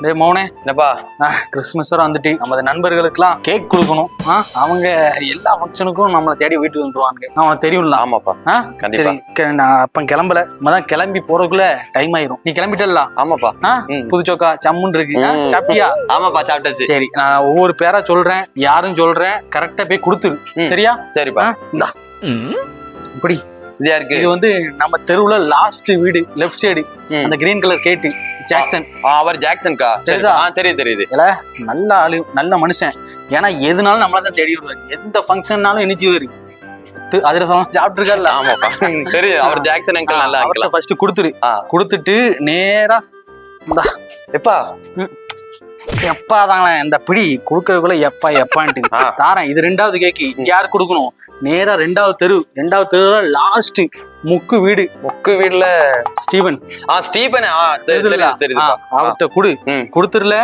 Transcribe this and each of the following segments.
டேய் மௌனே, என்னப்பா கிறிஸ்மஸ் வர வந்துட்டு நமது நண்பர்களுக்குலாம் கேக் கொடுக்கணும். அவங்க எல்லா ஃபங்க்ஷனுக்கும் நம்மளை தேடி வீட்டுக்கு வந்துருவாங்க. அவன் தெரியும்ல. ஆமாப்பா கண்டிப்பா. சரி, நான் அப்ப கிளம்பல. நம்மதான் கிளம்பி போறதுக்குள்ள டைம் ஆயிரும். நீ கிளம்பிட்டல? ஆமாப்பா. புதுச்சோக்கா சம்முன்னு இருக்கு. சாப்பிட்டியா? ஆமாப்பா சாப்பிட்டாச்சு. சரி, நான் ஒவ்வொரு பேரா சொல்றேன், யாரும் சொல்றேன், கரெக்டா போய் கொடுத்துரு. சரியா? சரிப்பா. இந்தா இப்படி இதா இருக்கு. இது வந்து நம்ம தெருவுல லாஸ்ட் வீடு, லெஃப்ட் சைடு, அந்த கிரீன் கலர் கேட்டு ஜாக்சன். அவர் ஜாக்சன்கா? தெரியுது. நல்ல ஆளு, நல்ல மனுஷன். ஏன்னா எதுனாலும் நம்மளதான் தேடி வருவாரு. எந்த ஃபங்க்ஷன்னாலும் எனிச்சு வரு. அதிரசம் சாப்பிட்டு இருக்காருல்ல. ஆமாப்பா தெரியுது. அவர் ஜாக்சன் அங்கிள் நல்லா அங்கிள். ஃபர்ஸ்ட் கொடுத்துரு. கொடுத்துட்டு நேரா இந்தா எப்பா எப்பா தாங்களே இந்த பிடி கொடுக்கறதுக்குள்ள எப்பா எப்பான்ட்டு தாரேன். இது 2வது கேக்கு. யாரு கொடுக்கணும்? நேரா 2வது தெரு. 2வது தெருவுல லாஸ்ட் முக்கு வீடு. முக்கு வீடுல ஸ்டீவன். ஸ்டீபன் அவர்கிட்ட குடு. கொடுத்துருல.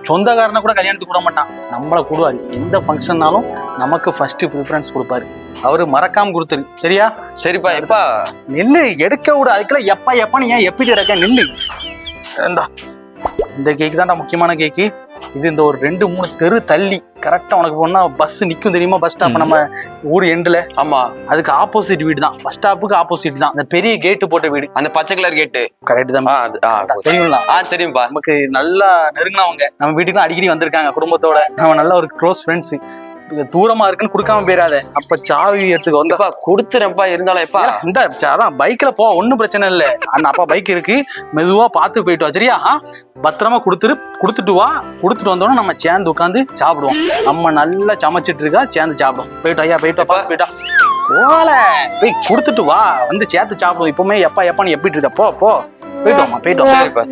சொந்தக்காரனை கூட கல்யாணத்துக்கு கூட மாட்டான், நம்மள கூடுவாரு. எந்த ஃபங்க்ஷன்னாலும் நமக்கு ஃபர்ஸ்ட் ப்ரிஃபரன்ஸ் கொடுப்பாரு. அவரு மறக்காம கொடுத்துரு. சரியா? சரிப்பா. எப்பா நில்லு, எடுக்க விடு. அதுக்குள்ள எப்பா எப்பான்னு ஏன் எப்படி எடுக்க? நில்லு. இந்த கேக்கு தான்டா முக்கியமான கேக்கு. இது இந்த ஒரு 2-3 தெரு தள்ளி கரெக்டா உனக்கு போனா பஸ் நிக்கும் தெரியுமா? பஸ் ஸ்டாப் நம்ம ஊர் எண்டுல. ஆமா, அதுக்கு ஆப்போசிட் வீடு தான். பஸ் ஸ்டாப்புக்கு ஆப்போசிட் தான் அந்த பெரிய கேட்டு போட்ட வீடு. அந்த பச்சை கலர் கேட்டு. கரெக்ட் தான். தெரியுங்களா? தெரியும்பா. நமக்கு நல்லா நெருங்கினவங்க. நம்ம வீட்டுக்கு அடிக்கடி வந்திருக்காங்க குடும்பத்தோட. நம்ம நல்ல ஒரு க்ளோஸ் ஃப்ரெண்ட்ஸ். தூரமா இருக்குன்னு குடுக்காம போயிடாத. அப்ப சாவி எடுத்துக்கு வந்தப்பா கொடுத்துறப்பா. இருந்தாலும் எப்பா இந்த அதான் பைக்ல போ, ஒன்னும் பிரச்சனை இல்ல. அண்ணா அப்பா பைக் இருக்கு, மெதுவா பார்த்து போயிட்டு வா. சரியா? பத்திரமா கொடுத்துட்டு வா. கொடுத்துட்டு வந்தோம்னா நம்ம சேர்ந்து உட்காந்து சாப்பிடுவோம். நம்ம நல்லா சமைச்சிட்டு இருக்கா, சேர்ந்து சாப்பிடுவோம். போயிட்டு ஐயா, போயிட்டு வா, போயிட்டா போல போய் கொடுத்துட்டு வா, வந்து சேர்த்து சாப்பிடுவோம். இப்பவுமே எப்பா எப்பான்னு எப்படி இருக்க? போ போயிட்டு வாமா, போயிட்டு வா. சரிப்பா.